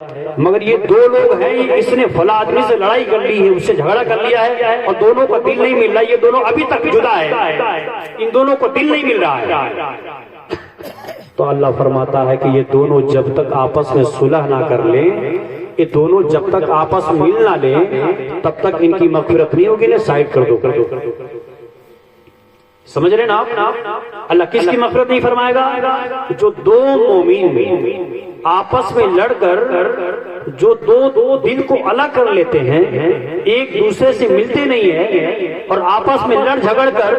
مگر یہ دو لوگ ہیں، اس نے فلاں آدمی سے لڑائی کر لی ہے، اس سے جھگڑا کر لیا ہے اور دونوں کا دل نہیں مل رہا، یہ دونوں ابھی تک جدا ہے، ان دونوں کو دل نہیں مل رہا ہے۔ تو اللہ فرماتا ہے کہ یہ دونوں جب تک آپس میں صلح نہ کر لیں، یہ دونوں جب تک آپس میں مل نہ لیں، تب تک ان کی مغفرت نہیں ہوگی، انہیں سائڈ کر دو۔ سمجھ رہے نا آپ؟ اللہ کس کی مغفرت نہیں فرمائے گا؟ جو دو مومن آپس میں لڑ کر جو دو دل کو الگ کر لیتے ہیں، ایک دوسرے سے ملتے نہیں ہیں اور آپس میں لڑ جھگڑ کر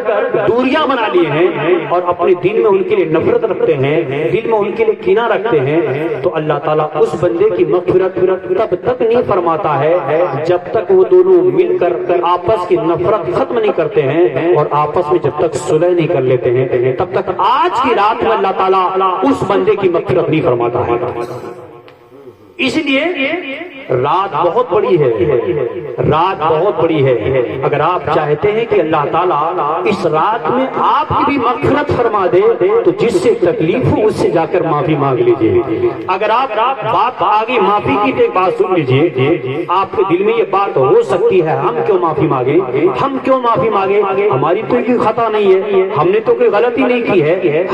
دوریاں بنا لیے ہیں اور اپنے دل میں ان کے لیے نفرت رکھتے ہیں، دل میں ان کے لیے کینہ رکھتے ہیں، تو اللہ تعالیٰ اس بندے کی مغفرت تب تک نہیں فرماتا ہے جب تک وہ دونوں مل کر آپس کی نفرت ختم نہیں کرتے ہیں اور آپس میں جب تک صلح نہیں کر لیتے ہیں، تب تک آج کی رات میں اللہ تعالیٰ اس بندے کی مغفرت نہیں فرماتا ہے۔ اس لیے رات بہت بڑی ہے، رات بہت بڑی ہے۔ اگر آپ چاہتے ہیں کہ اللہ تعالیٰ اس رات میں آپ کی بھی مغفرت فرما دے تو جس سے تکلیف ہو اس سے جا کر معافی مانگ لیجئے۔ اگر آپ بات آگے معافی کی تو ایک بات سن لیجئے، آپ کے دل میں یہ بات ہو سکتی ہے ہم کیوں معافی مانگیں، ہم کیوں معافی مانگیں، ہماری تو کوئی خطا نہیں ہے، ہم نے تو کوئی غلطی نہیں کی ہے،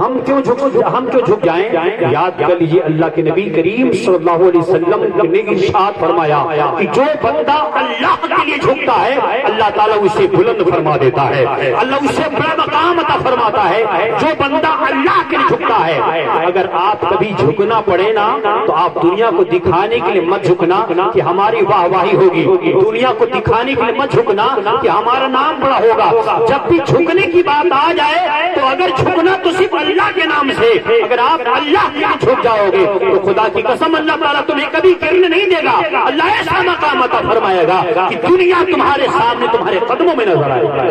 ہم کیوں جھک جائیں۔ یاد کر لیجئے اللہ کے نبی کریم صلی اللہ علیہ وسلم نے ارشاد فرمایا کہ جو بندہ اللہ کے لیے جھکتا ہے اللہ تعالیٰ اسے بلند فرما دیتا ہے، اللہ اسے بڑا مقام عطا فرماتا ہے۔ جو بندہ اللہ کے لیے جھکتا ہے، اگر آپ کبھی جھکنا پڑے نا تو آپ دنیا کو دکھانے کے لیے مت جھکنا کہ ہماری واہ واہی ہوگی، دنیا کو دکھانے کے لیے مت جھکنا کہ ہمارا نام بڑا ہوگا۔ جب بھی جھکنے کی بات آ جائے تو اگر جھکنا تو صرف اللہ کے نام سے، اگر آپ اللہ کے لیے جھک جاؤ گے تو خدا کی قسم اللہ تعالیٰ تمہیں کبھی گرنے نہیں دے گا، اللہ ایسا مقام عطا فرمائے گا کہ دنیا تمہارے سامنے تمہارے قدموں میں نظر آئے گا۔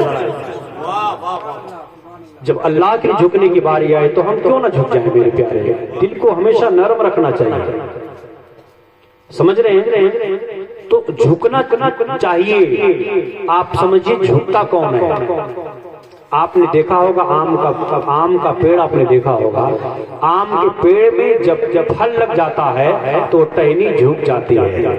جب اللہ کے لیے جھکنے کی باری آئے تو ہم کیوں نہ جھک جائیں میرے پیارے، دل کو ہمیشہ نرم رکھنا چاہیے، سمجھ رہے ہیں؟ تو جھکنا چاہیے۔ آپ سمجھیے جھکتا کون ہے؟ آپ نے دیکھا ہوگا آم کا پیڑ، آپ نے دیکھا ہوگا آم کے پیڑ میں جب پھل لگ جاتا ہے تو ٹہنی جھک جاتی ہے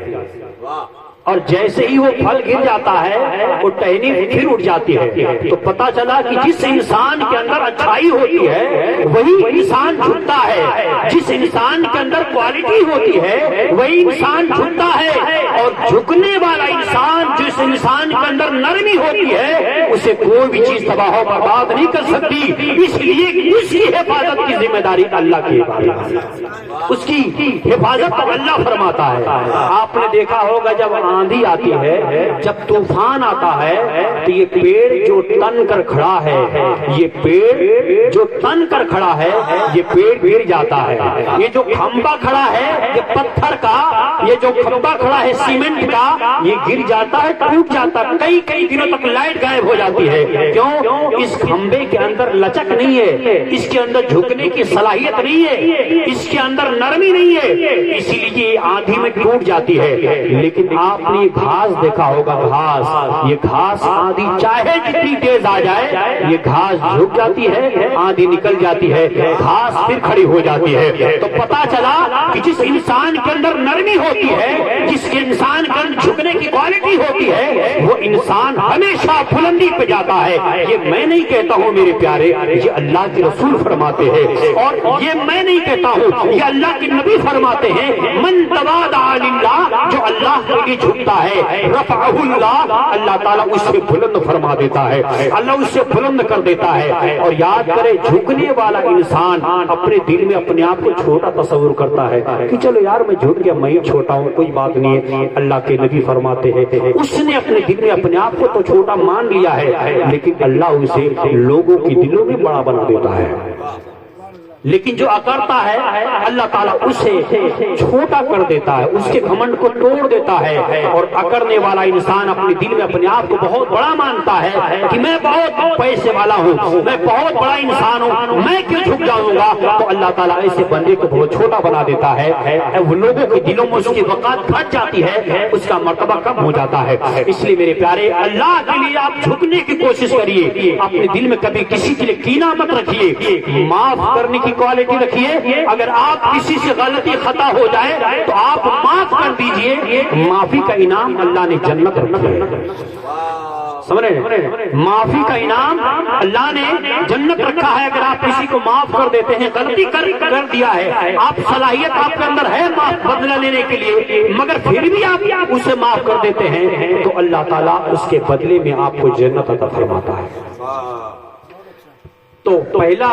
اور جیسے ہی وہ پھل گر جاتا ہے وہ ٹہنی پھر اٹھ جاتی ہے۔ تو پتا چلا کہ جس انسان کے اندر اچھائی ہوتی ہے وہی انسان جھکتا ہے، جس انسان کے اندر کوالٹی ہوتی ہے وہی انسان جھکتا ہے، اور جھکنے والا انسان جس انسان کے اندر نرمی ہوتی ہے اسے کوئی بھی چیز تباہ و برباد نہیں کر سکتی۔ اس لیے اس کی حفاظت کی ذمہ داری اللہ کی ہے، اس کی حفاظت اللہ فرماتا ہے۔ آپ نے دیکھا ہوگا جب آندھی آتی ہے، جب طوفان آتا ہے تو یہ پیڑ جو تن کر کھڑا ہے، یہ پیڑ جو تن کر کھڑا ہے یہ پیڑ گر جاتا ہے۔ یہ جو کھمبا کھڑا ہے یہ پتھر کا، یہ جو کھمبا کھڑا ہے سیمنٹ کا، یہ گر جاتا ہے، ٹوٹ جاتا ہے، کئی دنوں تک لائٹ غائب ہو جاتی ہے۔ کیوں؟ اس کھمبے کے اندر لچک نہیں ہے، اس کے اندر جھکنے کی صلاحیت نہیں ہے، اس کے اندر نرمی نہیں ہے، اسی لیے آندھی میں ٹوٹ جاتی ہے۔ لیکن آپ نے گھاس دیکھا ہوگا، گھاس، یہ گھاس آندھی چاہے جتنی تیز آ جائے یہ گھاس جھک جاتی ہے، آندھی نکل جاتی ہے، گھاس پھر کھڑی ہو جاتی ہے۔ تو پتا چلا کہ جس انسان کے اندر نرمی ہوتی ہے، جس انسان کے اندر جھکنے کی کوالٹی ہوتی ہے، وہ انسان ہمیشہ بلندی پہ جاتا ہے۔ یہ میں نہیں کہتا ہوں میرے پیارے، یہ اللہ کے رسول فرماتے ہیں، اور یہ میں نہیں کہتا ہوں، یہ اللہ کے نبی فرماتے ہیں، من تواضع للہ، جو اللہ کے لیے جھکتا ہے رفعہ اللہ، اللہ تعالیٰ اس سے بلند فرما دیتا ہے، اللہ اس سے بلند کر دیتا ہے۔ اور یاد کرے جھکنے والا انسان اپنے دل میں اپنے آپ کو چھوٹا تصور کرتا ہے کہ چلو یار میں جھک گیا، میں چھوٹا ہوں، کوئی بات نہیں ہے۔ اللہ کے نبی فرماتے ہیں اس نے اپنے دل میں اپنے آپ کو تو چھوٹا مان لیا ہے، لیکن اللہ اسے لوگوں کی دلوں میں بڑا بنا دیتا ہے۔ لیکن جو اکڑتا ہے اللہ تعالیٰ اسے چھوٹا کر دیتا ہے، اس کے گھمنڈ کو توڑ دیتا ہے، اور اکڑنے والا انسان اپنے دل میں اپنے آپ کو بہت بڑا مانتا ہے کہ میں بہت پیسے والا ہوں، میں بہت بڑا انسان ہوں، میں کیوں جھک جاؤں گا؟ تو اللہ تعالیٰ ایسے بندے کو بہت چھوٹا بنا دیتا ہے، وہ لوگوں کے دلوں میں اس کی وقات گھٹ جاتی ہے، اس کا مرتبہ کم ہو جاتا ہے۔ اس لیے میرے پیارے اللہ کے لیے آپ جھکنے کی کوشش کریے، اپنے دل میں کبھی کسی کے لیے کینہ مت رکھیے، معاف کرنے کی کی کوالٹی رکھیے، اگر آپ کسی سے غلطی خطا ہو جائے تو آپ معاف کر دیجئے، معافی کا انعام اللہ نے جنت رکھی ہے، سمجھ رہے ہیں؟ معافی کا انعام اللہ نے جنت رکھا ہے۔ اگر آپ کسی کو معاف کر دیتے ہیں، غلطی کر دیا ہے، آپ صلاحیت آپ کے اندر ہے معاف بدلہ لینے کے لیے، مگر پھر بھی آپ اسے معاف کر دیتے ہیں تو اللہ تعالیٰ اس کے بدلے میں آپ کو جنت عطا فرماتا ہے۔ تو پہلا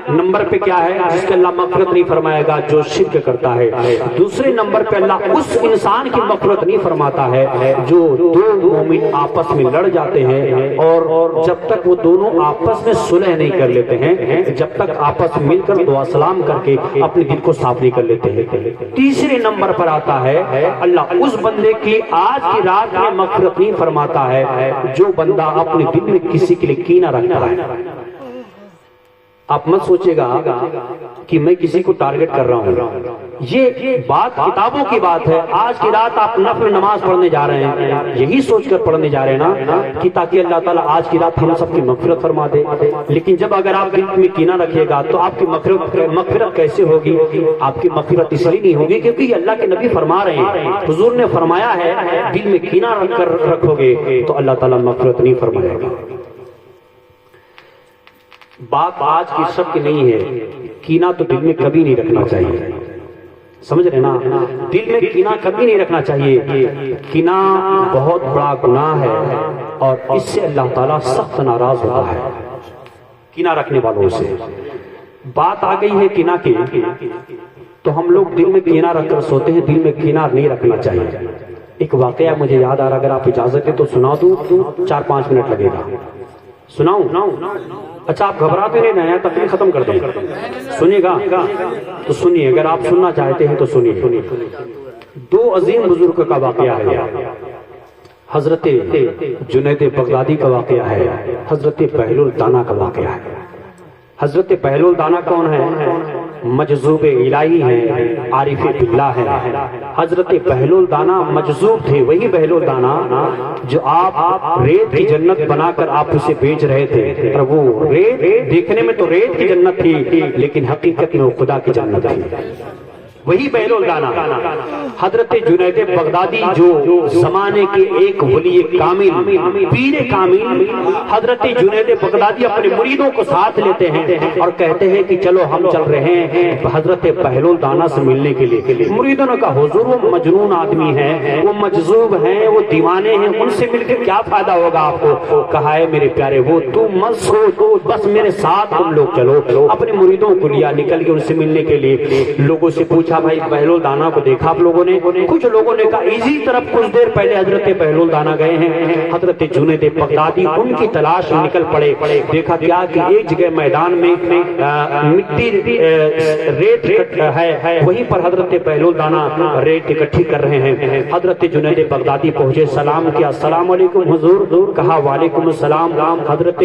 نمبر پہ کیا ہے؟ جس کے اللہ مغفرت نہیں فرمائے گا، جو شرک کرتا ہے۔ دوسرے نمبر پہ اللہ اس انسان کی مغفرت نہیں فرماتا ہے جو دو مومن آپس میں لڑ جاتے ہیں اور جب تک وہ دونوں آپس میں صلح نہیں کر لیتے ہیں، جب تک آپس مل کر دعا سلام کر کے اپنے دل کو صاف نہیں کر لیتے ہیں۔ تیسرے نمبر پر آتا ہے اللہ اس بندے کی آج کی رات میں مغفرت نہیں فرماتا ہے جو بندہ اپنے دل میں کسی کے لیے کینہ رکھتا ہے۔ آپ مت سوچے گا کہ میں کسی کو ٹارگٹ کر رہا ہوں، یہ بات کتابوں کی بات ہے۔ آج کی رات آپ نفل نماز پڑھنے جا رہے ہیں، یہی سوچ کر پڑھنے جا رہے ہیں نا کہ تاکہ اللہ تعالیٰ آج کی رات ہم سب کی مغفرت فرما دے۔ لیکن جب اگر آپ دل میں کینہ رکھے گا تو آپ کی مغفرت کیسے ہوگی؟ آپ کی مغفرت اس لیے نہیں ہوگی کیونکہ یہ اللہ کے نبی فرما رہے ہیں، حضور نے فرمایا ہے دل میں کینہ رکھ کر رکھو گے تو اللہ تعالیٰ مغفرت نہیں فرمائے گا۔ بات آج کی سب کی نہیں ہے، کینہ تو دل میں کبھی نہیں رکھنا چاہیے، سمجھ رہے نا؟ دل میں کینہ کبھی نہیں رکھنا چاہیے، کینہ بہت بڑا گناہ ہے اور اس سے اللہ تعالیٰ سخت ناراض ہوتا ہے کینہ رکھنے والوں سے۔ بات آ گئی ہے کینہ کی تو ہم لوگ دل میں کینہ رکھ کر سوتے ہیں، دل میں کینہ نہیں رکھنا چاہیے۔ ایک واقعہ مجھے یاد آ رہا، اگر آپ اجازت دیں تو سنا دوں، 4-5 منٹ لگے گا، سناؤں؟ اچھا آپ گھبراتے نہیں نیا تقریر ختم کر دیں، سنیے گا تو سنیے، اگر آپ سننا چاہتے ہیں تو سنیے۔ دو عظیم بزرگ کا واقعہ ہے، حضرت جنید بغدادی کا واقعہ ہے، حضرت بہلول دانا کا واقعہ ہے۔ حضرت بہلول دانا کون ہے؟ مجذوب الہی ہیں، عارف باللہ ہیں۔ حضرت بہلول دانا مجذوب تھے، وہی بہلول دانا جو آپ ریت کی جنت بنا کر آپ اسے بیچ رہے تھے، اور وہ ریت دیکھنے میں تو ریت کی جنت تھی لیکن حقیقت میں وہ خدا کی جنت تھی، وہی بہلول دانا۔ حضرت جنید بغدادی جو زمانے کے ایک ولی کامل، پیر کامل، حضرت جنید بغدادی اپنے مریدوں کو ساتھ لیتے ہیں اور کہتے ہیں کہ چلو ہم چل رہے ہیں حضرت بہلول دانا سے ملنے کے لیے۔ مریدوں نے کہا حضور وہ مجنون آدمی ہیں، وہ مجذوب ہیں، وہ دیوانے ہیں، ان سے مل کے کیا فائدہ ہوگا آپ کو؟ کہا ہے میرے پیارے وہ تو مت سوچ، بس میرے ساتھ تم لوگ چلو۔ اپنے مریدوں کو لیا، نکل کے ان سے ملنے کے لیے۔ لوگوں سے پوچھا بھائی بہلول دانا کو دیکھا آپ لوگوں نے؟ کچھ لوگوں نے کہا اسی طرف کچھ دیر پہلے حضرت بہلول دانا گئے ہیں۔ حضرت جنید بغدادی ان کی تلاش میں نکل پڑے، دیکھا کیا کہ ایک جگہ میدان میں مٹی ریت ہے، وہیں پر حضرت بہلول دانا ریت اکٹھی کر رہے ہیں۔ حضرت جنید بغدادی پہنچے، سلام کیا، السلام علیکم حضور، کہا وعلیکم السلام۔ حضرت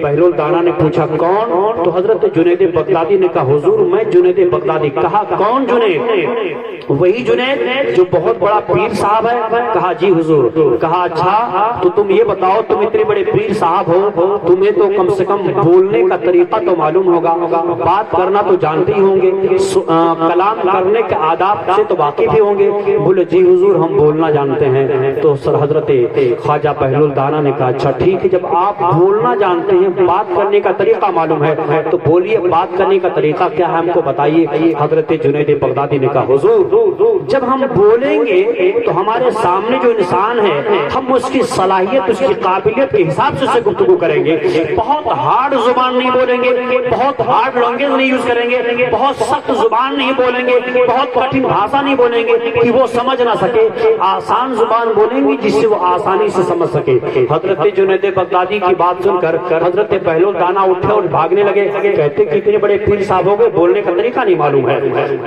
بہلول دانا نے پوچھا کون؟ تو حضرت جنید بغدادی نے کہا حضور میں جنید بغدادی۔ کہا کون جنید؟ وہی جنید جو بہت بڑا پیر صاحب ہے؟ کہا جی حضور۔ کہا اچھا تو تم یہ بتاؤ تم اتنے بڑے پیر صاحب ہو، تمہیں تو کم سے کم بولنے کا طریقہ تو معلوم ہوگا، بات کرنا تو جانتے ہی ہوں گے، کلام کرنے کے آداب سے تو واقف ہی ہوں گے۔ بولے جی حضور ہم بولنا جانتے ہیں۔ تو سر حضرت خواجہ بہلول دانا نے کہا اچھا ٹھیک ہے، جب آپ بولنا جانتے ہیں، بات کرنے کا طریقہ معلوم ہے تو بولیے بات کرنے کا طریقہ کیا ہے ہم کو بتائیے۔ حضرت جنید بغدادی نے کہا حضور جب ہم بولیں گے تو ہمارے سامنے جو انسان ہے ہم اس کی صلاحیت، اس کی قابلیت کے حساب سے گفتگو کریں گے، بہت ہارڈ زبان نہیں بولیں گے، بہت ہارڈ لینگویج نہیں یوز کریں گے، بہت سخت زبان نہیں بولیں گے، بہت کٹھن بھاشا نہیں بولیں گے کہ وہ سمجھ نہ سکے، آسان زبان بولیں گے جس سے وہ آسانی سے سمجھ سکے۔ حضرت جنید بغدادی کی بات سن کر حضرت بہلول دانا اٹھے اور بھاگنے لگے، کہتے کتنے بڑے پیر صاحب ہو گئے، بولنے کا طریقہ نہیں معلوم ہے،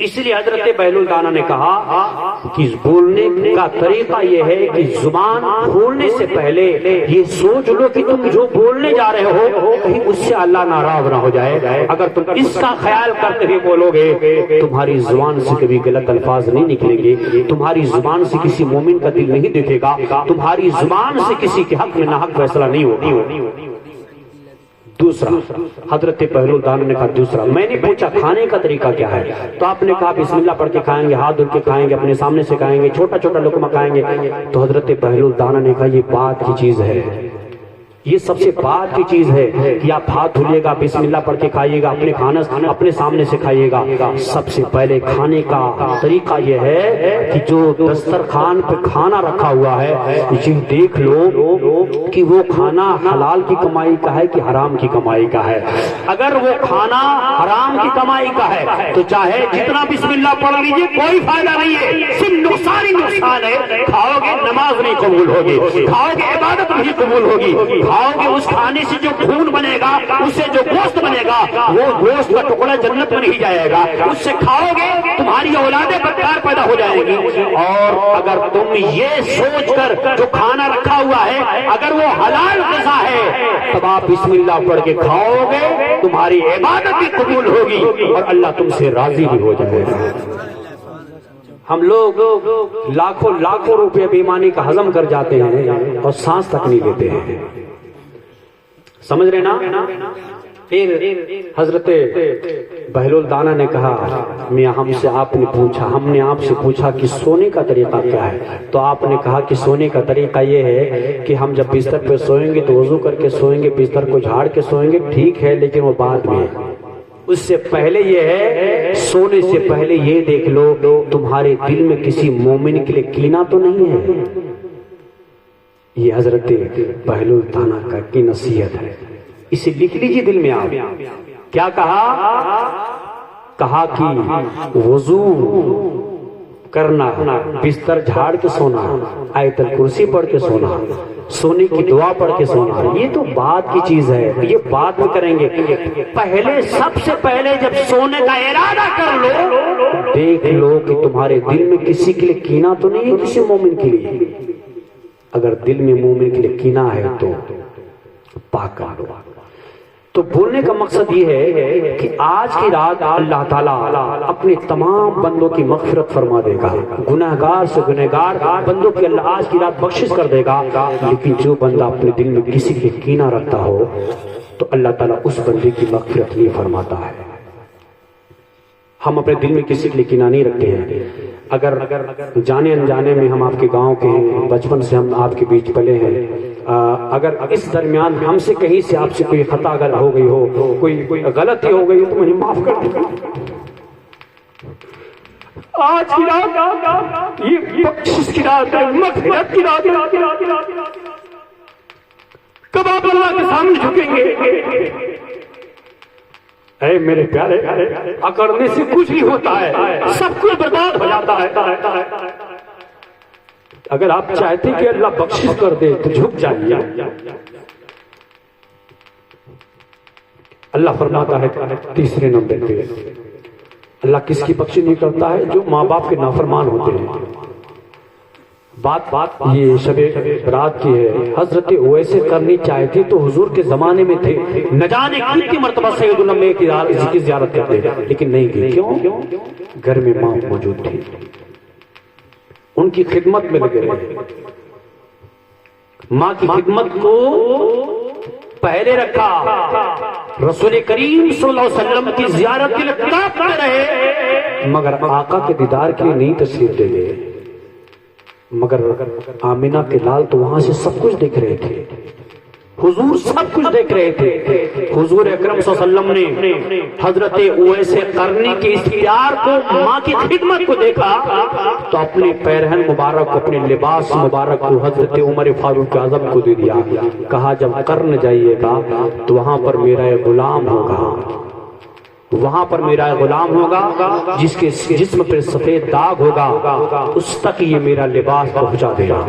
اس لیے حضرت بہلول دانا نے کہا کہ بولنے کا طریقہ یہ ہے کہ زبان کھولنے سے پہلے یہ سوچ لو کہ تم جو بولنے جا رہے ہو کہیں اس سے اللہ ناراض نہ ہو جائے. اگر تم اس کا خیال کرتے ہوئے بولو گے تمہاری زبان سے کبھی غلط الفاظ نہیں نکلیں گے, تمہاری زبان سے کسی مومن کا دل نہیں دکھے گا, تمہاری زبان سے کسی کے حق میں ناحق فیصلہ نہیں ہوگا. دوسرا حضرت بہلول دانا نے کہا دوسرا, میں نے پوچھا کھانے کا طریقہ کیا ہے, تو آپ نے کہا بسم اللہ پڑھ کے کھائیں گے, ہاتھ دھل کے کھائیں گے, اپنے سامنے سے کھائیں گے, چھوٹا چھوٹا لقمہ کھائیں گے. تو حضرت بہلول دانا نے کہا یہ بات کی چیز ہے, یہ سب سے بات کی چیز ہے کہ آپ ہاتھ دھولیے گا, بسم اللہ پڑھ کے کھائیے گا, اپنے کھانا اپنے سامنے سے کھائیے گا. سب سے پہلے کھانے کا طریقہ یہ ہے کہ جو دسترخوان پہ کھانا رکھا ہوا ہے یہ دیکھ لو کہ وہ کھانا حلال کی کمائی کا ہے کہ حرام کی کمائی کا ہے. اگر وہ کھانا حرام کی کمائی کا ہے تو چاہے جتنا بسم اللہ پڑھ لیجیے کوئی فائدہ نہیں ہے, صرف نقصان ہی نقصان ہے. کھاؤ گے نماز نہیں قبول ہوگی, کھاؤ گے عبادت نہیں قبول ہوگی, کھاؤ گے اس کھانے سے جو خون بنے گا, اس سے جو گوشت بنے گا, وہ گوشت کا ٹکڑا جنت میں نہیں جائے گا. اس سے کھاؤ گے تمہاری اولادیں بدکار پیدا ہو جائیں گی. اور اگر تم یہ سوچ کر جو کھانا رکھا ہوا ہے اگر وہ حلال غذا ہے تب آپ بسم اللہ پڑھ کے کھاؤ گے, تمہاری عبادت بھی قبول ہوگی اور اللہ تم سے راضی بھی ہو جائے گا. ہم لوگ لاکھوں لاکھوں روپے بے ایمانی کا ہضم کر جاتے ہیں اور سانس تک نہیں لیتے ہیں. سمجھ رہے نا. پھر حضرت بہلول دانا نے کہا میاں ہم سے آپ نے پوچھا, ہم نے آپ سے پوچھا کہ سونے کا طریقہ کیا ہے, تو آپ نے کہا کہ سونے کا طریقہ یہ ہے کہ ہم جب بستر پہ سوئیں گے تو وضو کر کے سوئیں گے, بستر کو جھاڑ کے سوئیں گے, ٹھیک ہے, لیکن وہ بعد میں. اس سے پہلے یہ ہے سونے سے پہلے یہ دیکھ لو تمہارے دل میں کسی مومن کے لیے کینہ تو نہیں ہے. یہ حضرت بہلول دانا کی نصیحت ہے, اسے لکھ لیجیے دل میں. آپ کیا کہا کہ وضو کرنا, بستر جھاڑ کے سونا, آیت الکرسی پڑھ کے سونا, سونے کی دعا پڑھ کے سونا, یہ تو بات کی چیز ہے, یہ بات میں کریں گے. پہلے سب سے پہلے جب سونے کا ارادہ کر لو دیکھ لو کہ تمہارے دل میں کسی کے لیے کینہ تو نہیں ہے کسی مومن کے لیے. اگر دل میں مومن کے لیے کینہ ہے تو پاک کر لو. تو بولنے کا مقصد یہ ہے کہ آج کی رات اللہ تعالیٰ اپنے تمام بندوں کی مغفرت فرما دے گا, گناہگار سے گناہگار بندوں کی اللہ آج کی رات بخشش کر دے گا. لیکن جو بندہ اپنے دل میں کسی کے کینہ رکھتا ہو تو اللہ تعالیٰ اس بندے کی مغفرت نہیں فرماتا ہے. ہم اپنے دل میں کسی کے لیے کینہ نہیں رکھتے ہیں. اگر جانے انجانے میں ہم آپ کے گاؤں کے ہیں, بچپن سے ہم آپ کے بیچ پلے ہیں, اگر اس درمیان ہم سے کہیں سے آپ سے کوئی خطا اگر ہو گئی ہو, کوئی غلطی ہو گئی ہو تو مجھے معاف کر دیں. آج کی رات یہ بخشش کی رات ہے, مغفرت کی رات ہے. کب آپ اللہ کے سامنے جھکیں گے؟ اے میرے پیارے, اکڑنے سے کچھ نہیں ہوتا ہے, سب کچھ برباد ہو جاتا ہے. اگر آپ چاہتے کہ اللہ بخشش کر دے تو جھک جائیے. اللہ فرماتا ہے تیسرے نمبر پہ اللہ کس کی بخشش نہیں کرتا ہے, جو ماں باپ کے نافرمان ہوتے ہیں. بات یہ شب برات کی ہے. حضرت اویسے کرنی چاہتے تو حضور کے زمانے میں تھے, نہ جانے کتنی مرتبہ سید الانبیاء کی زیارت کرتے, لیکن نہیں گئے. کیوں؟ گھر میں ماں موجود تھی, ان کی خدمت میں لگے رہے. ماں کی خدمت کو پہلے رکھا, رسول کریم صلی اللہ علیہ وسلم کی زیارت کے لیے کاپتے رہے, مگر آقا کے دیدار کے لیے نہیں تشریف لے گئے. مگر آمینہ کے لال تو وہاں سے سب کچھ دیکھ رہے تھے, حضور سب کچھ دیکھ رہے تھے. حضور اکرم صلی اللہ علیہ وسلم نے حضرت اویسے قرنی کے اس پیار کو, ماں کی خدمت کو دیکھا تو اپنے پیرہن مبارک کو, اپنے لباس مبارک کو حضرت عمر فاروق اعظم کو دے دیا. کہا جب قرن جائیے گا تو وہاں پر میرا غلام ہوگا, وہاں پر میرا غلام ہوگا جس کے جسم پر سفید داغ ہوگا, اس تک یہ میرا لباس پہنچا دے گا.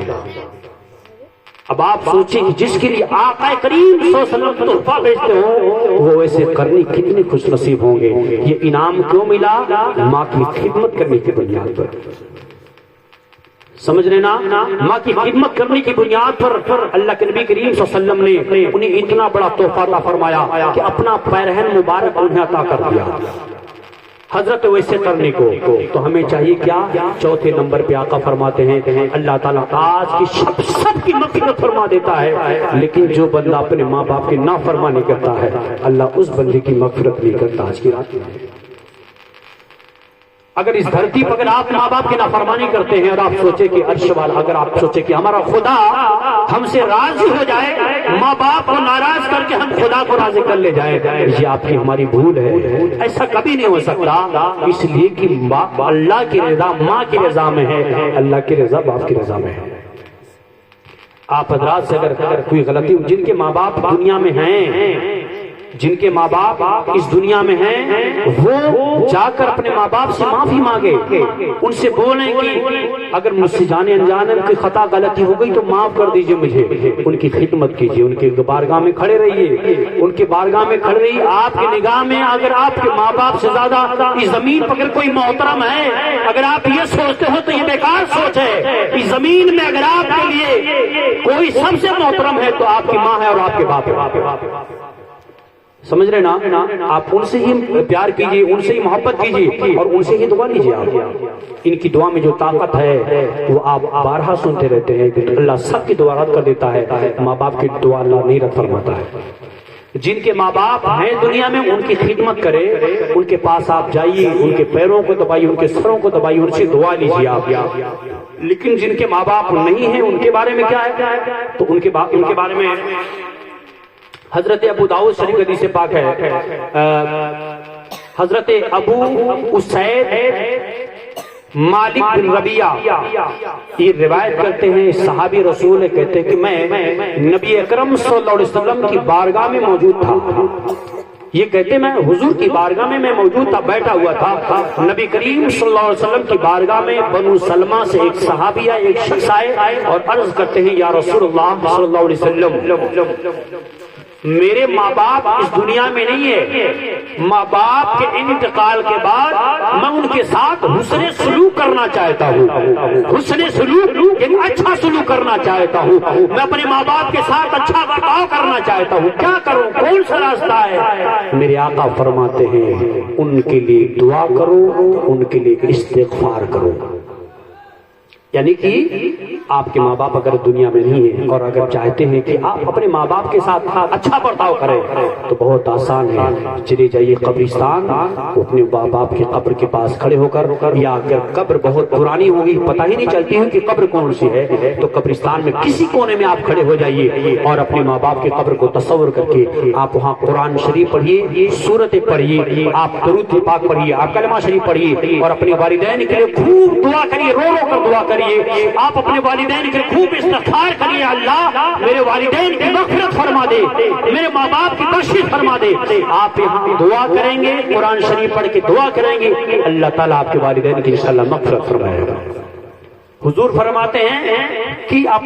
اب آپ سوچیں کہ جس کے لیے آقا کریم صلی اللہ علیہ وسلم تحفہ بھیجتے ہوں وہ ایسے کرنے کتنے خوش نصیب ہوں گے. یہ انعام کیوں ملا؟ ماں کی خدمت کرنے کی بنیاد پر. سمجھ رہے نا؟ ماں کی خدمت کرنے کی بنیاد پر اللہ کے نبی کریم صلی اللہ علیہ وسلم نے انہیں اتنا بڑا تحفہ عطا فرمایا کہ اپنا پیرہن مبارک انہیں عطا کر دیا حضرت ویسے کرنے کو. تو ہمیں چاہیے کیا؟ چوتھے نمبر پہ آقا فرماتے ہیں اللہ تعالیٰ آج کی سب کی مغفرت فرما دیتا ہے، لیکن جو بندہ اپنے ماں باپ کی نافرمانی کرتا ہے اللہ اس بندے کی مغفرت نہیں کرتا. آج کی رات میں اگر اس دھرتی پر اگر آپ ماں باپ کی نافرمانی کرتے ہیں اور آپ سوچے کہ عرش والا، اگر آپ سوچے کہ ہمارا خدا ہم سے راضی ہو جائے، ماں باپ کو ناراض کر کے ہم خدا کو راضی کر لے جائے، یہ آپ کی ہماری بھول ہے. ایسا کبھی نہیں ہو سکتا، اس لیے کہ اللہ کی رضا ماں کی رضا میں ہے، اللہ کی رضا باپ کی رضا میں ہے. آپ حضرات سے اگر کوئی غلطی، جن کے ماں باپ دنیا میں ہیں، جن کے ماں باپ اس دنیا میں ہیں، وہ جا کر اپنے ماں باپ سے معافی مانگے، ان سے بولیں کہ اگر مجھ سے جانے انجانے کی خطا غلطی ہو گئی تو معاف کر دیجئے مجھے. ان کی خدمت کیجئے، ان کے بارگاہ میں کھڑے رہیے، ان کے بارگاہ میں کھڑے رہیے. آپ کی نگاہ میں اگر آپ کے ماں باپ سے زیادہ اس زمین پر اگر کوئی محترم ہے، اگر آپ یہ سوچتے ہو تو یہ بیکار سوچ ہے. اس زمین میں اگر آپ کے لیے کوئی سب سے محترم ہے تو آپ کی ماں ہے اور آپ کے باپ ہے. سمجھ رہے نا؟ آپ ان سے ہی پیار کیجئے، ان سے ہی محبت کیجئے اور ان سے ہی دعا لیجئے. آپ ان کی دعا میں جو طاقت ہے وہ آپ بارہا سنتے رہتے ہیں کہ اللہ سب کی دعا رد کر دیتا ہے، ماں باپ کی دعا اللہ نہیں رد فرماتا ہے. جن کے ماں باپ ہیں دنیا میں ان کی خدمت کرے، ان کے پاس آپ جائیے، ان کے پیروں کو دبائیے، ان کے سروں کو دبائیے، ان سے دعا لیجئے آپ. لیکن جن کے ماں باپ نہیں ہیں ان کے بارے میں کیا ہے؟ تو ان کے بارے میں حضرت ابو داؤد شریف حدیث پاک ہے، حضرت ابو اسید مالک بن ربیعہ یہ روایت کرتے ہیں، صحابی رسول کہتے ہیں کہ میں نبی اکرم صلی اللہ علیہ وسلم کی بارگاہ میں موجود تھا. یہ کہتے میں حضور کی بارگاہ میں موجود تھا، بیٹھا ہوا تھا. نبی کریم صلی اللہ علیہ وسلم کی بارگاہ میں بنو سلمہ سے ایک صحابیہ ایک شخص آئے اور عرض کرتے ہیں یا رسول اللہ صلی اللہ علیہ وسلم میرے ماں باپ اس دنیا میں نہیں ہے، ماں باپ کے انتقال کے بعد میں ان کے ساتھ حسن سلوک کرنا چاہتا ہوں، حسن سلوک ایک اچھا سلوک کرنا چاہتا ہوں، میں اپنے ماں باپ کے ساتھ اچھا برتاؤ کرنا چاہتا ہوں، کیا کروں، کون سا راستہ ہے؟ میرے آقا فرماتے ہیں ان کے لیے دعا کرو، ان کے لیے استغفار کرو. یعنی کہ آپ کے ماں باپ اگر دنیا میں نہیں ہیں اور اگر چاہتے ہیں کہ آپ اپنے ماں باپ کے ساتھ اچھا برتاؤ کریں تو بہت آسان ہے. چلے جائیے قبرستان، اپنے ماں باپ کی قبر کے پاس کھڑے ہو کر، یا اگر قبر بہت پرانی ہوگی پتہ ہی نہیں چلتی ہے کہ قبر کون سی ہے تو قبرستان میں کسی کونے میں آپ کھڑے ہو جائیے اور اپنے ماں باپ کی قبر کو تصور کر کے آپ وہاں قرآن شریف پڑھیے، سورتیں پڑھیے، آپ درود پاک پڑھیے، آپ کلمہ شریف پڑھیے اور اپنے والدین کے لیے خوب دعا کریے، رو رو کر دعا کریے. آپ اپنے والدین کے خوب استغفار کریے، اللہ میرے والدین کی مغفرت فرما دے، میرے ماں باپ کی بخشش فرما دے. آپ یہاں دعا کریں گے، قرآن شریف پڑھ کے دعا کریں گے، اللہ تعالیٰ آپ کے والدین کی انشاءاللہ مغفرت فرمائے گا. حضور فرماتے ہیں کہ آپ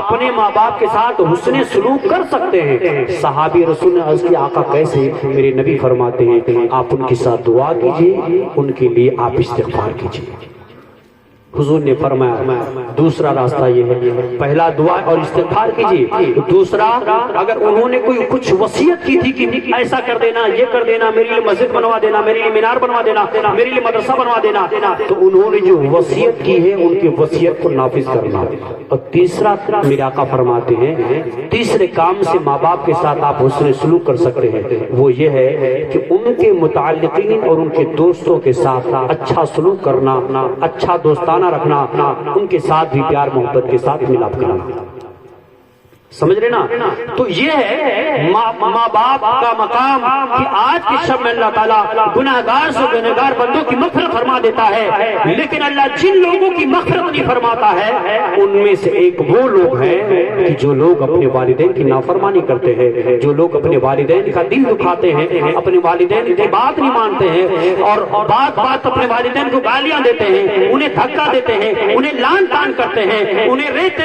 اپنے ماں باپ کے ساتھ حسن سلوک کر سکتے ہیں. صحابی رسول نے عرض کیا آقا کیسے؟ میرے نبی فرماتے ہیں آپ ان کے ساتھ دعا کیجئے، ان کے لیے آپ استغفار کیجئے. حضور نے فرمایا دوسرا راستہ یہ ہے، پہلا دعا اور استغفار کیجیے، دوسرا اگر انہوں نے کوئی کچھ وصیت کی تھی کہ ایسا کر دینا، یہ کر دینا، میرے لیے مسجد بنوا دینا، میرے لیے مینار بنوا دینا، میرے لیے مدرسہ بنوا دینا، تو انہوں نے جو وصیت کی ہے ان کی وصیت کو نافذ کرنا. اور تیسرا میرے آقا فرماتے ہیں تیسرے کام سے ماں باپ کے ساتھ آپ حسن سلوک کر سکتے ہیں، وہ یہ ہے کہ ان کے متعلقین اور ان کے دوستوں کے ساتھ اچھا سلوک کرنا، اچھا دوستانہ رکھنا، ان کے ساتھ بھی پیار محبت کے ساتھ ملاپ کرنا. سمجھ رہے نا؟ تو یہ ہے ماں باپ کا مقام کہ آج کی شب میں اللہ تعالیٰ گناہگار سے گناہگار بندوں کی مغفرت فرما دیتا ہے، لیکن اللہ جن لوگوں کی مغفرت نہیں فرماتا ہے ان میں سے ایک وہ لوگ ہیں کہ جو لوگ اپنے والدین کی نافرمانی کرتے ہیں، جو لوگ اپنے والدین کا دل دکھاتے ہیں، اپنے والدین کی بات نہیں مانتے ہیں اور بات بات اپنے والدین کو گالیاں دیتے ہیں، انہیں دھکا دیتے ہیں، انہیں لان تان کرتے ہیں، انہیں ریت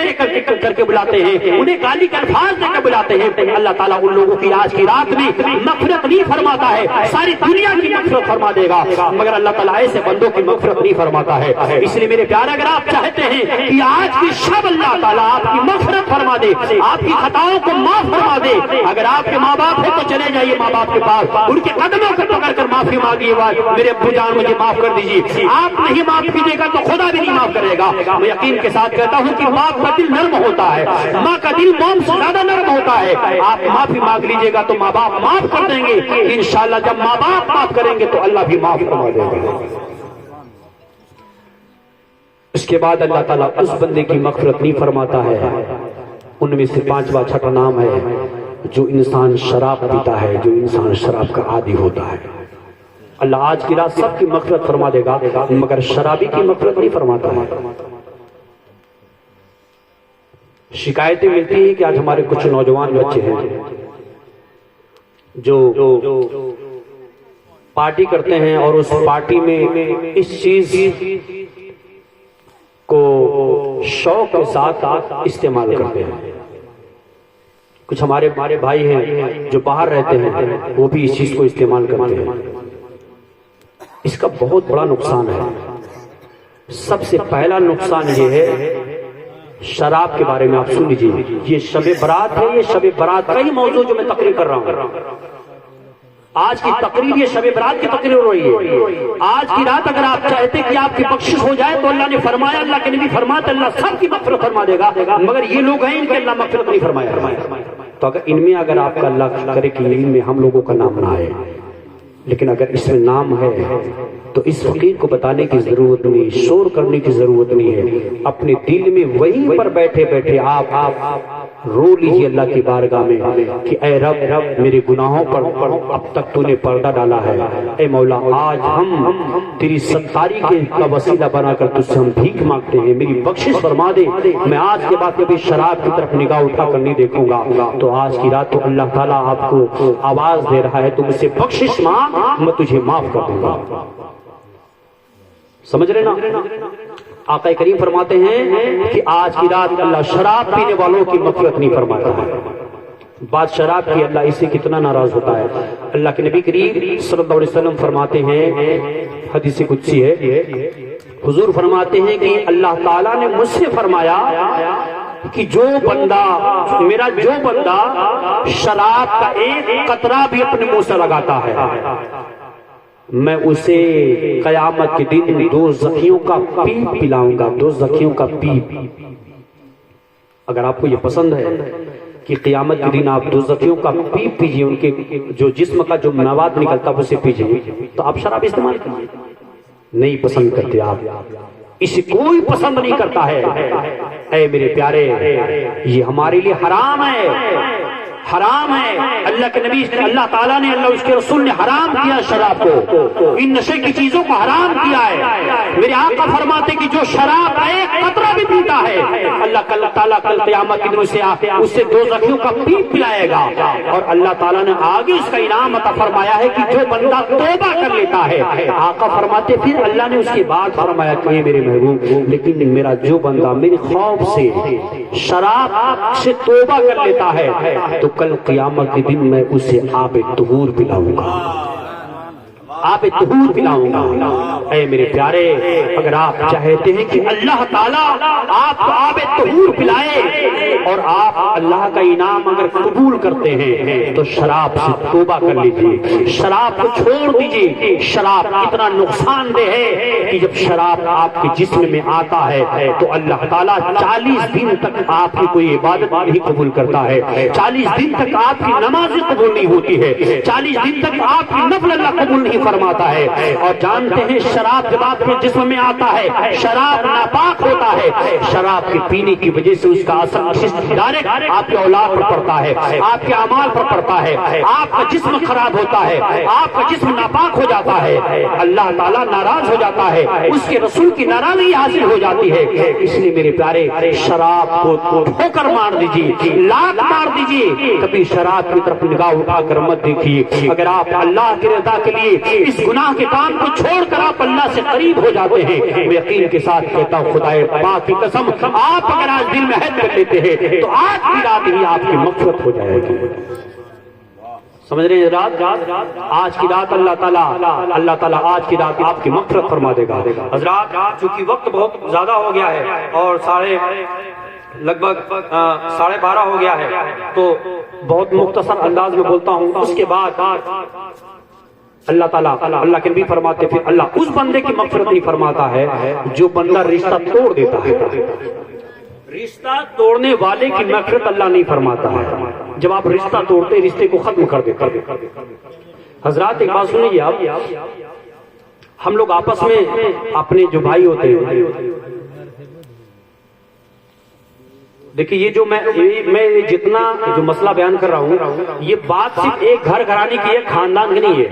کر کے بلاتے ہیں، انہیں گالی کے الفاظ دے کے بلاتے ہیں، اللہ تعالیٰ ان لوگوں کی آج کی رات میں مغفرت نہیں فرماتا ہے، ساری دنیا کی مغفرت فرما دے گا، مگر اللہ تعالیٰ ایسے بندوں کی مغفرت نہیں فرماتا ہے۔ اس لیے میرے پیارے اگر آپ چاہتے ہیں کہ آج کی شب اللہ تعالیٰ آپ کی مغفرت فرما دے، آپ کی خطاؤں کو معاف فرما دے، اگر آپ کے ماں باپ ہیں تو چلے جائیے ماں باپ کے پاس، ان کے قدموں کو پکڑ کر معافی مانگیے، میرے ابو جان مجھے معاف کر دیجیے۔ آپ نہیں معاف کیجیے گا تو خدا بھی نہیں معاف کرے گا۔ میں یقین کے ساتھ کہتا ہوں کہ باپ کا دل نرم ہوتا ہے، ماں کا دل موم سے زیادہ نرم ہوتا ہے۔ آپ معافی مانگ لیجیے گا تو ماں باپ معاف کر دیں گے، انشاءاللہ جب ماں باپ معاف کریں گے تو اللہ بھی معاف فرما دے گا۔ اس کے بعد اللہ تعالیٰ اس بندے کی مغفرت نہیں فرماتا ہے، ان میں سے پانچواں چھٹا نام ہے جو انسان شراب پیتا ہے، جو انسان شراب کا عادی ہوتا ہے۔ اللہ آج کی رات سب کی مغفرت فرما دے گا مگر شرابی کی مغفرت نہیں فرماتا ہے۔ شکایتیں ملتی ہیں کہ آج ہمارے کچھ نوجوان بچے ہیں جو پارٹی کرتے ہیں اور اس پارٹی میں اس چیز کو شوق کے ساتھ استعمال کرتے ہیں۔ کچھ ہمارے بھائی ہیں جو باہر رہتے ہیں وہ بھی اس چیز کو استعمال کرتے ہیں۔ اس کا بہت بڑا نقصان ہے۔ سب سے پہلا نقصان یہ ہے، شراب کے بارے میں آپ سن لیجیے، یہ شب برات ہے، یہ شب برات کا ہی موضوع جو میں تقریر کر رہا ہوں۔ آج کی تقریر یہ شب برات کی تقریر ہو رہی ہے۔ آج کی رات اگر آپ چاہتے کہ آپ کی بخشش ہو جائے تو اللہ نے فرمایا، اللہ کے نبی فرماتے اللہ سب کی مغفرت فرما دے گا، مگر یہ لوگ ہیں ان کے اللہ مغفرت نہیں فرمایا۔ تو اگر ان میں اگر آپ کا اللہ کرے کہ ان میں ہم لوگوں کا نام نہ آئے، لیکن اگر اس میں نام ہے تو اس فقیر کو بتانے کی ضرورت نہیں، شور کرنے کی ضرورت نہیں ہے، اپنے دل میں وہیں پر بیٹھے بیٹھے آپ رو لیجیے اللہ کی بارگاہ میں کہ اے رب میرے گناہوں پر اب تک تو نے پردہ ڈالا ہے، اے مولا آج ہم تیری ستاری کا وسیلہ بنا کر تجھ سے ہم بھیک مانگتے ہیں، میری بخشش فرما دے، میں آج کے بعد کبھی شراب کی طرف نگاہ اٹھا کر نہیں دیکھوں گا۔ تو آج کی رات تو اللہ تعالیٰ آپ کو آواز دے رہا ہے، تو مجھ سے بخشش مانگ، میں تجھے معاف کر دوں گا۔ سمجھ رہے نا؟ آقا کریم فرماتے ہیں کہ آج کی رات اللہ شراب پینے والوں کی مغفرت نہیں فرماتا ہے۔ بات شراب کی اللہ اس سے کتنا ناراض ہوتا ہے۔ اللہ کے نبی کریم صلی اللہ علیہ وسلم فرماتے ہیں، حدیث قدسی ہے، حضور فرماتے ہیں کہ اللہ تعالیٰ نے مجھ سے فرمایا کہ جو بندہ شراب کا ایک قطرہ بھی اپنے منہ سے لگاتا ہے، میں اسے قیامت کے دن دو زخیوں کا پیپ پلاؤں گا، دو زخیوں کا پیپ۔ اگر آپ کو یہ پسند ہے کہ قیامت کے دن آپ دو زخیوں کا پیپ پیجئے، ان کے جو جسم کا جو مواد نکلتا ہے اسے پیجئے، تو آپ شراب استعمال کیجئے۔ نہیں پسند کرتے آپ، اسے کوئی پسند نہیں کرتا ہے۔ اے میرے پیارے، یہ ہمارے لیے حرام ہے، حرام ہے۔ اللہ کے نبی اللہ تعالیٰ نے، اللہ اس کے رسول نے حرام کیا شراب کو، ان نشے کی چیزوں کو حرام کیا ہے۔ میرے آقا فرماتے کہ جو شراب ایک قطرہ بھی پیتا ہے، اللہ تعالیٰ کل قیامت کے دن اسے دو زخیوں کا پیپ پلائے گا، اور اللہ تعالیٰ نے آگے اس کا انعام عطا فرمایا ہے کہ جو بندہ توبہ کر لیتا ہے، آقا فرماتے پھر اللہ نے اس کے بعد فرمایا کہ میرے محبوب لیکن میرا جو بندہ میرے خوف سے شراب سے توبہ کر لیتا ہے تو کل قیامت کے دن میں اسے آب طہور پلاؤں گا، آب طہور پلاؤں گا۔ اے میرے پیارے، اگر آپ چاہتے ہیں کہ اللہ تعالیٰ آپ کو آب طہور پلائے اور آپ اللہ کا انعام اگر قبول کرتے ہیں تو شراب سے توبہ کر لیجیے، شراب کو چھوڑ دیجیے۔ شراب اتنا نقصان دہ ہے کہ جب شراب آپ کے جسم میں آتا ہے تو اللہ تعالیٰ 40 دن تک آپ کی کوئی عبادت نہیں قبول کرتا ہے، 40 دن تک آپ کی نمازیں قبول نہیں ہوتی ہے، 40 دن تک آپ کی نفل اللہ قبول نہیں فرماتا ہے۔ اور جانتے ہیں شراب جب آپ کے جسم میں آتا ہے، شراب ناپاک ہوتا ہے، شراب کے پینے کی وجہ سے اس کا اثر جس ڈائریکٹ آپ کے اولاد پر پڑتا ہے، آپ کے اعمال پر پڑتا ہے، آپ کا جسم خراب ہوتا ہے، آپ کا جسم ناپاک ہو جاتا ہے، اللہ تعالیٰ ناراض ہو جاتا ہے، اس کے رسول کی ناراضگی حاصل ہو جاتی ہے۔ اس لیے میرے پیارے شراب کو ٹھوکر مار دیجیے، لات مار دیجیے، کبھی شراب کی طرف نگاہ اٹھا کر مت دیکھیے۔ اگر آپ اللہ کی رضا کے لیے اس گناہ کے کام کو چھوڑ کر آپ اللہ سے قریب ہو جاتے ہیں، میں یقین کے ساتھ کہتا ہوں خدائے پاک کی قسم، آپ اگر آج دل میں عہد کر لیتے ہیں تو آج کی رات ہی آپ کی مغفرت ہو جائے گی۔ سمجھ رہے ہیں رات آج کی رات اللہ تعالیٰ آج کی رات آپ کی مغفرت فرما دے گا۔ حضرات چونکہ وقت بہت زیادہ ہو گیا ہے اور لگ بھگ 12:30 ہو گیا ہے، تو بہت مختصر انداز میں بولتا ہوں۔ اس کے بعد اللہ تعالیٰ اللہ کے نبی فرماتے پھر اللہ اس بندے کی مغفرت نہیں فرماتا ہے جو بندہ رشتہ توڑ دیتا ہے۔ رشتہ توڑنے والے کی مغفرت اللہ نہیں فرماتا ہے۔ جب آپ رشتہ توڑتے رشتے کو ختم کر دیتے۔ حضرات ایک بات سنیے، آپ ہم لوگ آپس میں اپنے جو بھائی ہوتے ہیں، دیکھیے یہ جو میں جتنا جو مسئلہ بیان کر رہا ہوں، یہ بات صرف ایک گھر گھرانے کی ہے، خاندان کی نہیں ہے،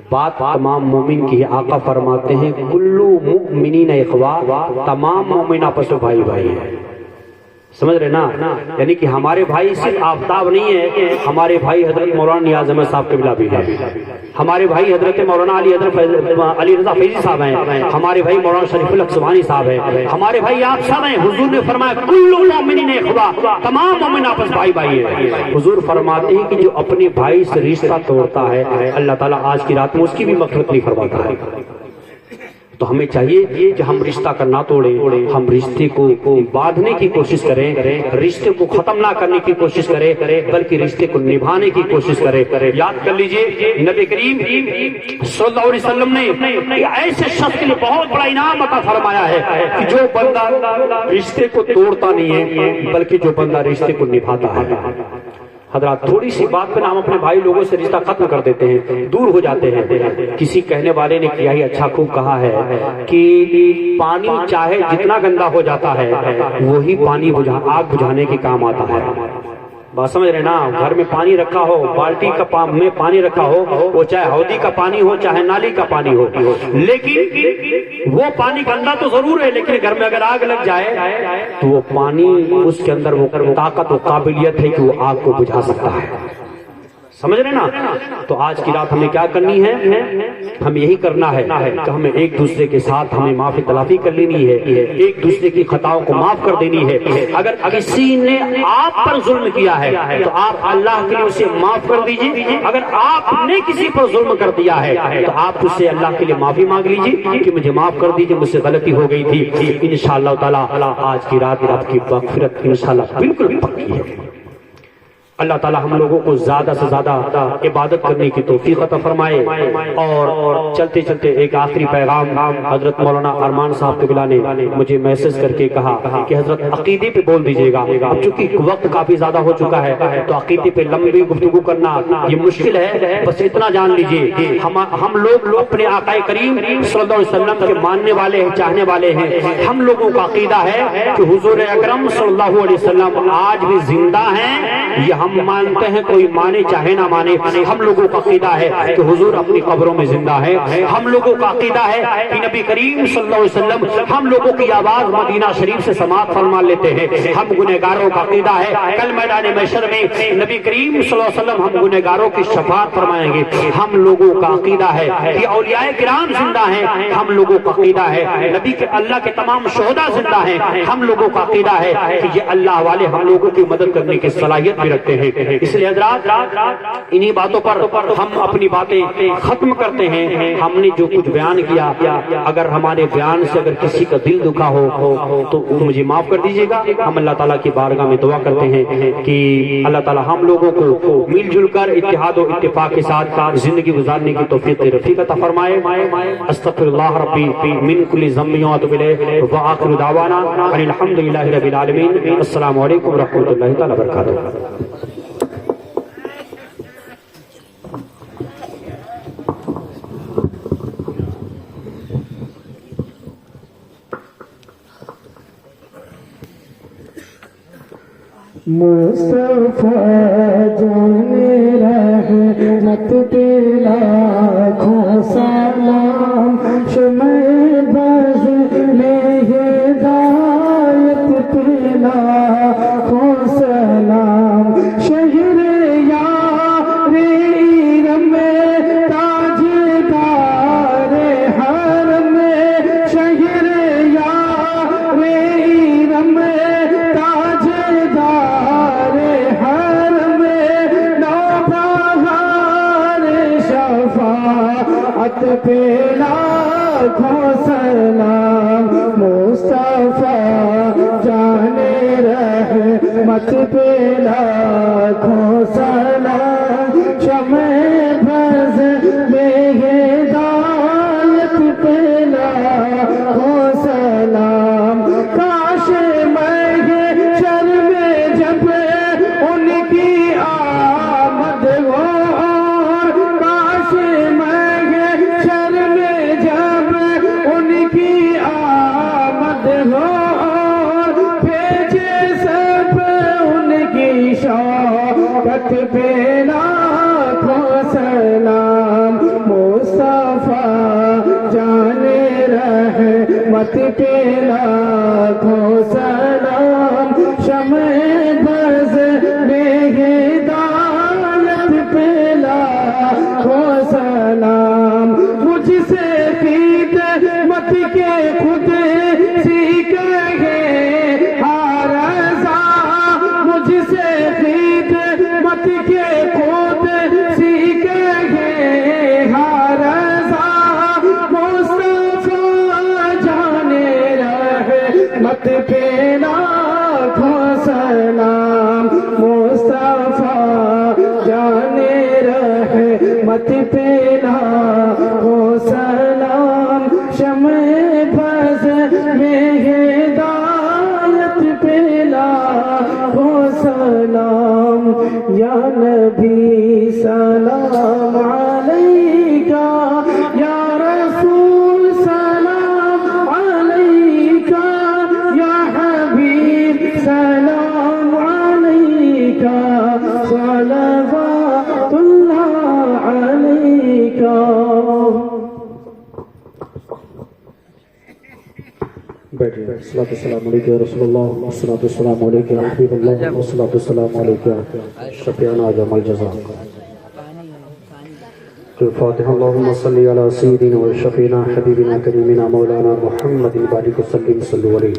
بات تمام مومن کی ہے۔ آقا فرماتے ہیں کلو مؤمنین اخوا، تمام مومن آپس میں بھائی بھائی ہیں۔ سمجھ رہے نا؟ یعنی کہ ہمارے بھائی صرف آفتاب نہیں ہے، ہمارے بھائی حضرت مولانا نیاز احمد صاحب قبلہ بھی ہے، ہمارے بھائی حضرت مولانا علی رضا فیضی صاحب ہیں، ہمارے بھائی مولانا شریف الحق سبحانی صاحب ہیں، ہمارے بھائی آپ سب ہیں۔ حضور نے فرمایا کل مومنین اخوا، تمام مومن آپس بھائی بھائی ہیں۔ حضور فرماتے ہیں کہ جو اپنے بھائی سے رشتہ توڑتا ہے اللہ تعالیٰ آج کی رات میں اس کی بھی مغفرت نہیں فرماتا ہے۔ تو ہمیں چاہیے کہ ہم رشتہ کا نہ توڑیں، ہم رشتے کو باندھنے کی کوشش کریں، رشتے کو ختم نہ کرنے کی کوشش کریں، بلکہ رشتے کو نبھانے کی کوشش کریں۔ یاد کر لیجئے نبی کریم صلی اللہ علیہ وسلم نے ایسے شخص کے لیے بہت بڑا انعام عطا فرمایا ہے کہ جو بندہ رشتے کو توڑتا نہیں ہے بلکہ جو بندہ رشتے کو نبھاتا ہے۔ حضرات تھوڑی سی بات پہ ہم اپنے بھائی لوگوں سے رشتہ ختم کر دیتے ہیں، دور ہو جاتے ہیں۔ کسی کہنے والے نے کیا ہی اچھا خوب کہا ہے کہ پانی چاہے جتنا گندا ہو جاتا ہے وہی پانی آگ بجھانے کے کام آتا ہے۔ بات سمجھ رہے نا؟ گھر میں پانی رکھا ہو، بالٹی کا میں پانی رکھا ہو، وہ چاہے ہودی کا پانی ہو چاہے نالی کا پانی ہو، لیکن وہ پانی گندا تو ضرور ہے، لیکن گھر میں اگر آگ لگ جائے تو وہ پانی اس کے اندر وہ طاقت و قابلیت ہے کہ وہ آگ کو بجھا سکتا ہے۔ سمجھ رہے نا؟ تو آج کی رات ہمیں کیا کرنی ہے؟ ہمیں یہی کرنا ہے کہ ہمیں ایک دوسرے کے ساتھ ہمیں معافی تلافی کر لینی ہے، ایک دوسرے کی خطاؤں کو معاف کر دینی ہے۔ اگر کسی نے آپ پر ظلم کیا ہے تو آپ اللہ کے لیے اسے معاف کر دیجیے، اگر آپ نے کسی پر ظلم کر دیا ہے تو آپ اس سے اللہ کے لیے معافی مانگ لیجیے کہ مجھے معاف کر دیجیے، مجھ سے غلطی ہو گئی تھی۔ انشاءاللہ تعالی آج کی رات آپ کی مغفرت انشاءاللہ بالکل پکی ہے۔ اللہ تعالی ہم لوگوں کو زیادہ سے زیادہ عبادت کرنے کی توفیق عطا فرمائے۔ اور چلتے چلتے ایک آخری پیغام حضرت مولانا ارمان صاحب قبلہ نے مجھے میسج کر کے کہا کہ حضرت عقیدے پہ بول دیجیے گا۔ اب چونکہ وقت کافی زیادہ ہو چکا ہے تو عقیدے پہ لمبی گفتگو کرنا یہ مشکل ہے، بس اتنا جان لیجیے ہم لوگ اپنے آقا کریم صلی اللہ علیہ وسلم کے ماننے والے ہیں، چاہنے والے ہیں۔ ہم لوگوں کا عقیدہ ہے کہ حضور اکرم صلی اللہ علیہ وسلم آج بھی زندہ ہیں، یہ ہم مانتے ہیں، کوئی مانے چاہے نہ مانے۔ ہم لوگوں کا عقیدہ ہے کہ حضور اپنی قبروں میں زندہ ہے۔ ہم لوگوں کا عقیدہ ہے کہ نبی کریم صلی اللہ علیہ وسلم ہم لوگوں کی آواز مدینہ شریف سے سماعت فرما لیتے ہیں۔ ہم گنہگاروں کا عقیدہ ہے کل میدان محشر میں نبی کریم صلی اللہ علیہ وسلم ہم گنہگاروں کی شفاعت فرمائیں گے۔ ہم لوگوں کا عقیدہ ہے کہ اولیاء کرام زندہ ہیں۔ ہم لوگوں کا عقیدہ ہے نبی کے اللہ کے تمام شہداء زندہ ہیں۔ ہم لوگوں کا عقیدہ ہے کہ یہ اللہ والے ہم لوگوں کی مدد کرنے کی صلاحیت بھی رکھتے ہیں۔ اس لیے حضرات انہی باتوں پر ہم اپنی باتیں ختم کرتے ہیں۔ ہم نے جو کچھ بیان کیا، اگر ہمارے بیان سے اگر کسی کا دل دکھا ہو تو مجھے معاف کر دیجیے گا۔ ہم اللہ تعالیٰ کی بارگاہ میں دعا کرتے ہیں کہ اللہ تعالیٰ ہم لوگوں کو مل جل کر اتحاد و اتفاق کے ساتھ زندگی گزارنے کی توفیق رفیق عطا فرمائے۔ استغفر اللہ ربی من کل ذنب واتوب الیہ وآخر دعوانا ان الحمد للہ رب العالمین۔ السلام علیکم ورحمۃ اللہ تعالی وبرکاتہ۔ مصطفیٰ جان رحمت پہ لاکھوں سلام، شمع بز میں ہدایت پہ لاکھوں سلام، شہر یار ارم تاجدار حرم، شہر یار ارم تاجدار حرم، نوبہار شفاعت پہ لاکھوں سلام، مصطفیٰ جان رحمت پہ لاکھوں سلام، شمع بز میں ہدایت پہ لاکھوں سلام، کاش محشر میں جب ان کی آمد ہو، کاش محشر میں جب ان کی آمد ہو، بھیجے سب ان کی شوقت پہ لاکھوں سلام، مصطفیٰ جان رحمت پہ لاکھوں سلام، شمع بز میں ہدایت پہ لاکھوں سلام، مجھ سے خدمت کے خود سیکھ گئے ہر رضا، مجھ سے خدمت کے خود سیکھ گئے ہر رضا، مصطفیٰ جان رحمت پہ لاکھوں سلام، مصطفیٰ جان رحمت پہ لاکھوں سلام، شمع بز میں ہدایت پہ لاکھوں سلام، یا نبی سلام علیکہ، یا رسول سلام علیکہ، یا حبیب سلام علیکہ، صلوات اللہ علیکہ۔ بیٹھیے، الصلوۃ والسلام علیکم رسول اللہ، الصلوۃ والسلام علیکم حبیب اللہ، الصلوۃ والسلام علیکم شفیعنا جمع الجزا۔ الفاتحہ۔ اللہم صلی علی سیدنا و شفیعنا حبیبنا کریمنا مولانا محمد بارک وسلم صلی علیہ